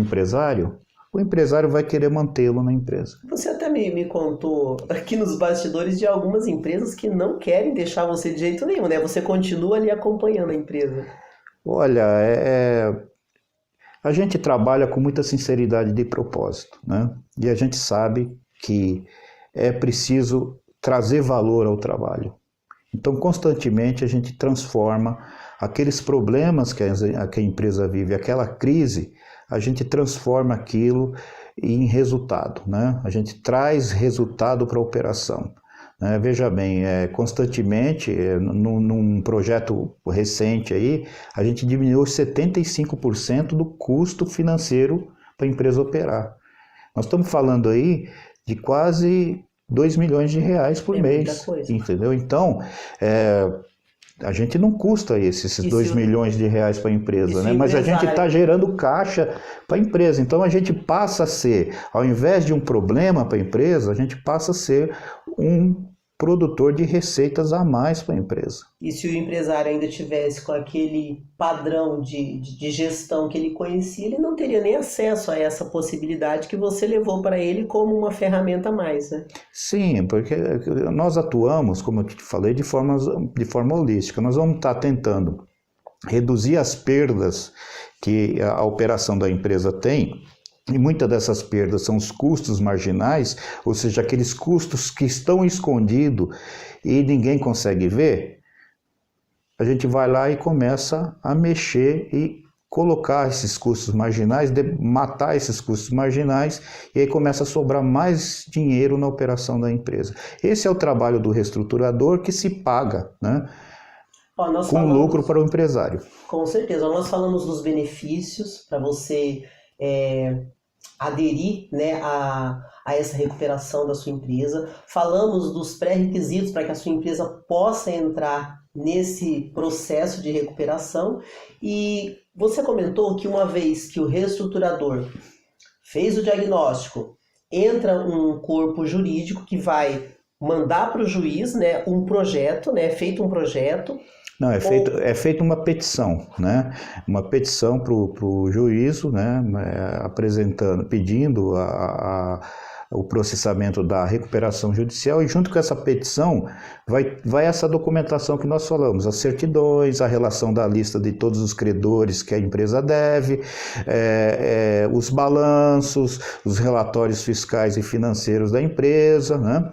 empresário vai querer mantê-lo na empresa. Você até me contou aqui nos bastidores de algumas empresas que não querem deixar você de jeito nenhum, né? Você continua ali acompanhando a empresa. Olha, a gente trabalha com muita sinceridade de propósito, né? E a gente sabe que é preciso trazer valor ao trabalho. Então, constantemente a gente transforma aqueles problemas que a empresa vive, aquela crise, a gente transforma aquilo em resultado, né? A gente traz resultado para a operação. Veja bem, constantemente, num projeto recente aí, a gente diminuiu 75% do custo financeiro para a empresa operar. Nós estamos falando aí de quase 2 milhões de reais por mês, muita coisa. entendeu? Então, a gente não custa esses 2 milhões de reais para a empresa, né? Mas a gente está gerando caixa para a empresa. Então a gente passa a ser, ao invés de um problema para a empresa, a gente passa a ser um produtor de receitas a mais para a empresa. E se o empresário ainda tivesse com aquele padrão de gestão que ele conhecia, ele não teria nem acesso a essa possibilidade que você levou para ele como uma ferramenta a mais, né? Sim, porque nós atuamos, como eu te falei, de forma holística. Nós vamos estar tentando reduzir as perdas que a operação da empresa tem. E muitas dessas perdas são os custos marginais, ou seja, aqueles custos que estão escondidos e ninguém consegue ver. A gente vai lá e começa a mexer e colocar esses custos marginais, matar esses custos marginais, e aí começa a sobrar mais dinheiro na operação da empresa. Esse é o trabalho do reestruturador que se paga, né? Com lucro para o empresário. Com certeza. Nós falamos dos benefícios para você aderir, né, a essa recuperação da sua empresa. Falamos dos pré-requisitos para que a sua empresa possa entrar nesse processo de recuperação. E você comentou que uma vez que o reestruturador fez o diagnóstico, entra um corpo jurídico que vai mandar para o juiz, né, um projeto, né, feito um projeto. Não, é feita uma petição, né? Uma petição para o juízo, né? Pedindo o processamento da recuperação judicial, e junto com essa petição vai essa documentação que nós falamos, as certidões, a relação da lista de todos os credores que a empresa deve, os balanços, os relatórios fiscais e financeiros da empresa, né?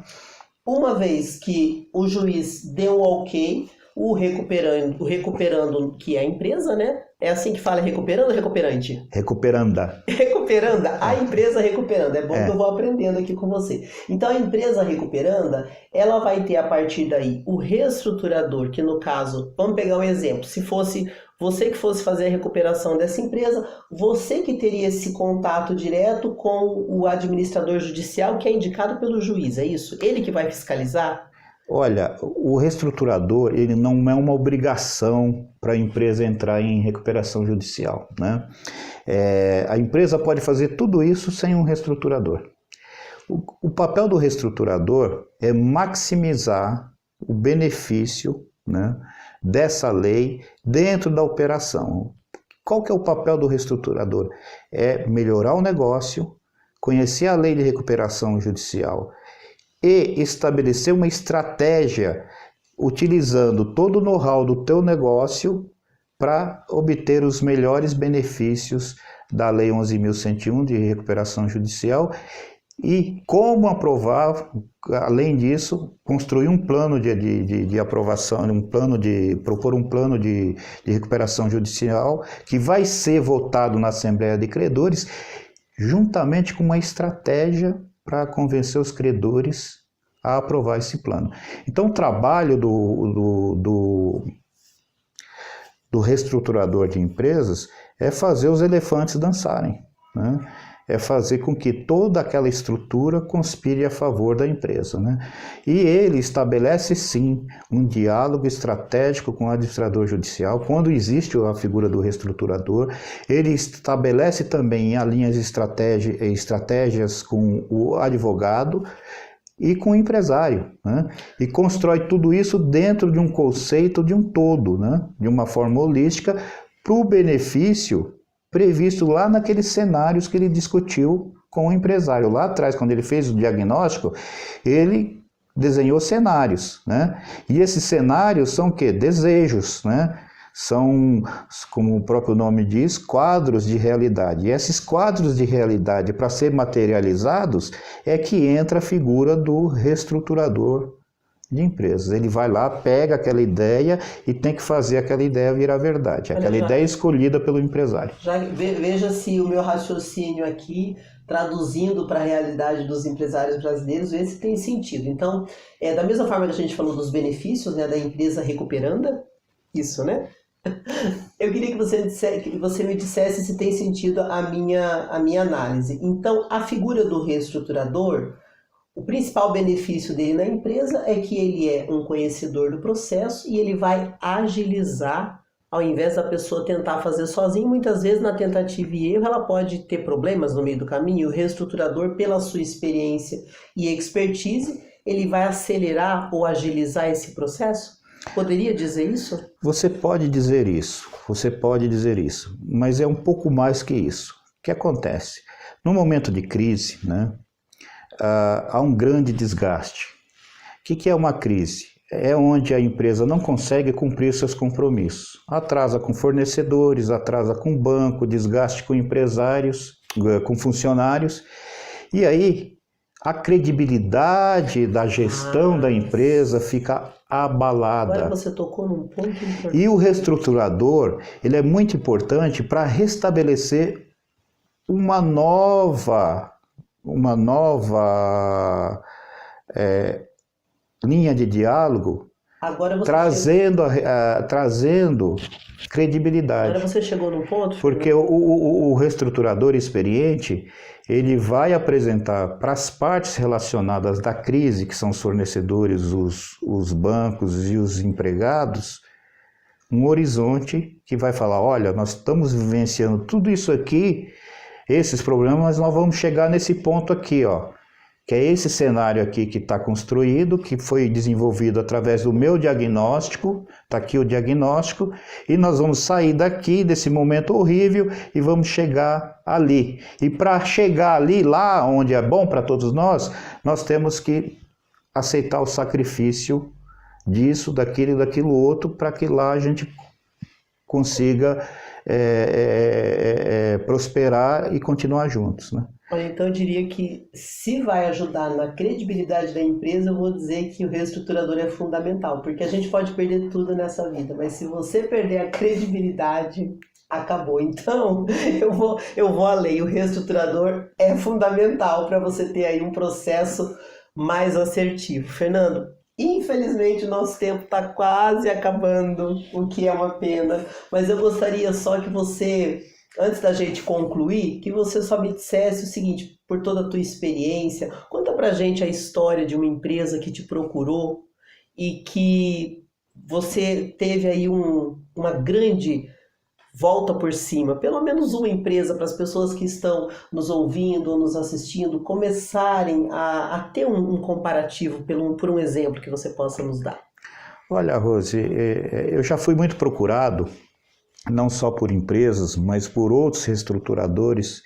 Uma vez que o juiz deu o ok, o recuperando, que é a empresa, né? É assim que fala, recuperando ou recuperante? Recuperanda. Recuperanda, a empresa recuperanda. É bom que eu vou aprendendo aqui com você. Então a empresa recuperanda, ela vai ter a partir daí o reestruturador, que no caso, vamos pegar um exemplo, se fosse você que fosse fazer a recuperação dessa empresa, você que teria esse contato direto com o administrador judicial, que é indicado pelo juiz, é isso? Ele que vai fiscalizar? Olha, o reestruturador, ele não é uma obrigação para a empresa entrar em recuperação judicial, né? A empresa pode fazer tudo isso sem um reestruturador. O papel do reestruturador é maximizar o benefício, né, dessa lei dentro da operação. Qual que é o papel do reestruturador? É melhorar o negócio, conhecer a lei de recuperação judicial e estabelecer uma estratégia utilizando todo o know-how do teu negócio para obter os melhores benefícios da Lei 11.101 de recuperação judicial e como aprovar, além disso, construir um plano de aprovação, propor um plano de recuperação judicial que vai ser votado na Assembleia de Credores, juntamente com uma estratégia para convencer os credores a aprovar esse plano. Então, o trabalho do reestruturador de empresas é fazer os elefantes dançarem, né? É fazer com que toda aquela estrutura conspire a favor da empresa, né? E ele estabelece, sim, um diálogo estratégico com o administrador judicial. Quando existe a figura do reestruturador, ele estabelece também alinhas estratégias com o advogado e com o empresário, né? E constrói tudo isso dentro de um conceito de um todo, né? De uma forma holística, para o benefício previsto lá naqueles cenários que ele discutiu com o empresário. Lá atrás, quando ele fez o diagnóstico, ele desenhou cenários, né? E esses cenários são o quê? Desejos, né? São, como o próprio nome diz, quadros de realidade. E esses quadros de realidade, para ser materializados, é que entra a figura do reestruturador de empresas. Ele vai lá, pega aquela ideia e tem que fazer aquela ideia virar verdade. Aquela ideia escolhida pelo empresário. Já veja se o meu raciocínio aqui traduzindo para a realidade dos empresários brasileiros, esse tem sentido. Então, da mesma forma que a gente falou dos benefícios, né, da empresa recuperanda, isso, né? Eu queria que você me dissesse se tem sentido a minha análise. Então, a figura do reestruturador, o principal benefício dele na empresa é que ele é um conhecedor do processo e ele vai agilizar, ao invés da pessoa tentar fazer sozinha. Muitas vezes, na tentativa e erro, ela pode ter problemas no meio do caminho. O reestruturador, pela sua experiência e expertise, ele vai acelerar ou agilizar esse processo? Poderia dizer isso? Você pode dizer isso, mas é um pouco mais que isso. O que acontece? No momento de crise, né, há um grande desgaste. O que é uma crise? É onde a empresa não consegue cumprir seus compromissos. Atrasa com fornecedores, atrasa com banco, desgaste com empresários, com funcionários. E aí, a credibilidade da gestão da empresa fica abalada. Agora você tocou num ponto importante. E o reestruturador, ele é muito importante para restabelecer uma nova linha de diálogo, trazendo credibilidade. Agora você chegou num ponto? Porque o reestruturador experiente, ele vai apresentar para as partes relacionadas da crise, que são os fornecedores, os bancos e os empregados, um horizonte que vai falar, olha, nós estamos vivenciando tudo isso aqui, esses problemas, mas nós vamos chegar nesse ponto aqui, ó. Que é esse cenário aqui que está construído, que foi desenvolvido através do meu diagnóstico, está aqui o diagnóstico, e nós vamos sair daqui, desse momento horrível, e vamos chegar ali. E para chegar ali, lá onde é bom para todos nós temos que aceitar o sacrifício disso, daquilo e daquilo outro, para que lá a gente consiga prosperar e continuar juntos, né? Olha, então eu diria que se vai ajudar na credibilidade da empresa, eu vou dizer que o reestruturador é fundamental, porque a gente pode perder tudo nessa vida, mas se você perder a credibilidade, acabou. Então, eu vou além, o reestruturador é fundamental para você ter aí um processo mais assertivo. Fernando, infelizmente o nosso tempo está quase acabando, o que é uma pena, mas eu gostaria só que você, antes da gente concluir, que você só me dissesse o seguinte, por toda a tua experiência, conta pra gente a história de uma empresa que te procurou e que você teve aí uma grande volta por cima, pelo menos uma empresa, para as pessoas que estão nos ouvindo ou nos assistindo começarem a ter um comparativo por um exemplo que você possa nos dar. Olha, Rose, eu já fui muito procurado, não só por empresas, mas por outros reestruturadores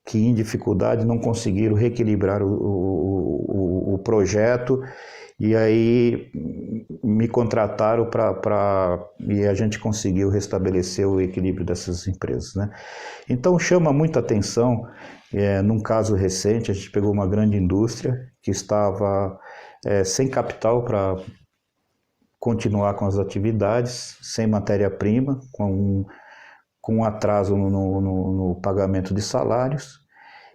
que em dificuldade não conseguiram reequilibrar o projeto, e aí me contrataram e a gente conseguiu restabelecer o equilíbrio dessas empresas, né? Então chama muita atenção, num caso recente, a gente pegou uma grande indústria que estava sem capital para continuar com as atividades, sem matéria-prima, com atraso no pagamento de salários,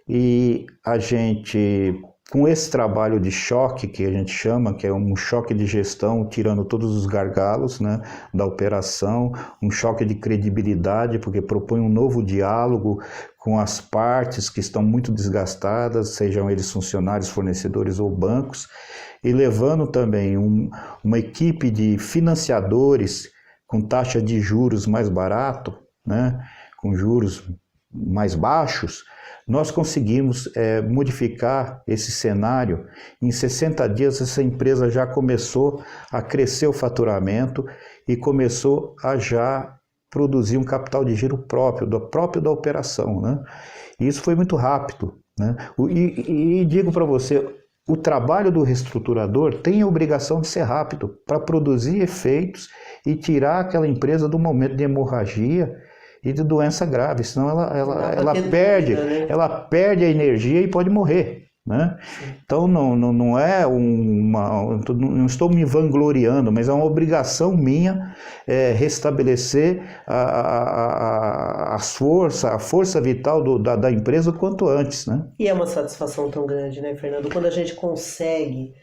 e a gente, com esse trabalho de choque, que a gente chama, que é um choque de gestão, tirando todos os gargalos, né, da operação, um choque de credibilidade, porque propõe um novo diálogo com as partes que estão muito desgastadas, sejam eles funcionários, fornecedores ou bancos, e levando também uma equipe de financiadores com taxa de juros mais barato, né, com juros mais baixos, nós conseguimos modificar esse cenário. Em 60 dias essa empresa já começou a crescer o faturamento e começou a já produzir um capital de giro próprio da operação, né? E isso foi muito rápido, né? E digo para você, o trabalho do reestruturador tem a obrigação de ser rápido para produzir efeitos e tirar aquela empresa do momento de hemorragia e de doença grave, senão ela perde a energia e pode morrer, né? Então não é não estou me vangloriando, mas é uma obrigação minha restabelecer a força vital da empresa o quanto antes, né? E é uma satisfação tão grande, né, Fernando? Quando a gente consegue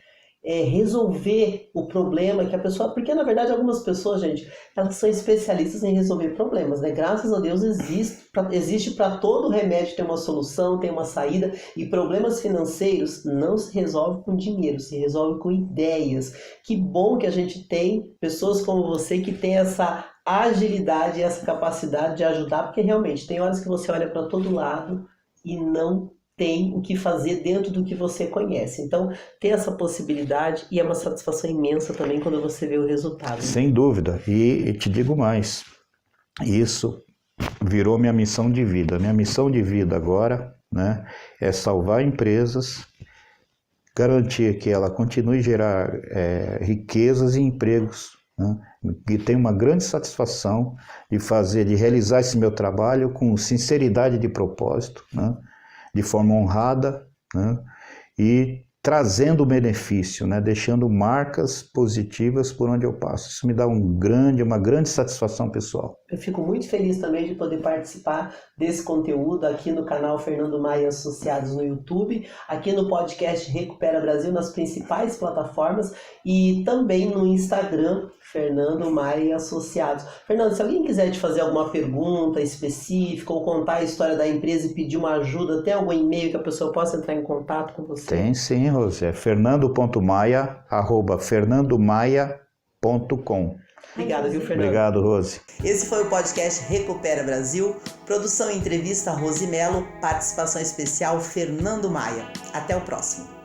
resolver o problema que a pessoa... Porque, na verdade, algumas pessoas, gente, elas são especialistas em resolver problemas, né? Graças a Deus existe para todo remédio tem uma solução, tem uma saída, e problemas financeiros não se resolvem com dinheiro, se resolve com ideias. Que bom que a gente tem pessoas como você que tem essa agilidade e essa capacidade de ajudar, porque realmente tem horas que você olha para todo lado e não tem o que fazer dentro do que você conhece. Então, tem essa possibilidade e é uma satisfação imensa também quando você vê o resultado. Sem dúvida. E te digo mais, isso virou minha missão de vida. Minha missão de vida agora, né, é salvar empresas, garantir que ela continue a gerar riquezas e empregos, né, e tenho uma grande satisfação de realizar esse meu trabalho com sinceridade de propósito, né, de forma honrada, né, e trazendo benefício, né, deixando marcas positivas por onde eu passo. Isso me dá uma grande satisfação pessoal. Eu fico muito feliz também de poder participar desse conteúdo aqui no canal Fernando Maia Associados no YouTube, aqui no podcast Recupera Brasil, nas principais plataformas e também no Instagram, Fernando Maia Associados. Fernando, se alguém quiser te fazer alguma pergunta específica ou contar a história da empresa e pedir uma ajuda, tem algum e-mail que a pessoa possa entrar em contato com você? Tem sim, Rose. É fernando.maia@fernandomaia.com. Obrigado, viu, Fernando? Obrigado, Rose. Esse foi o podcast Recupera Brasil. Produção e entrevista Rose Melo. Participação especial Fernando Maia. Até o próximo.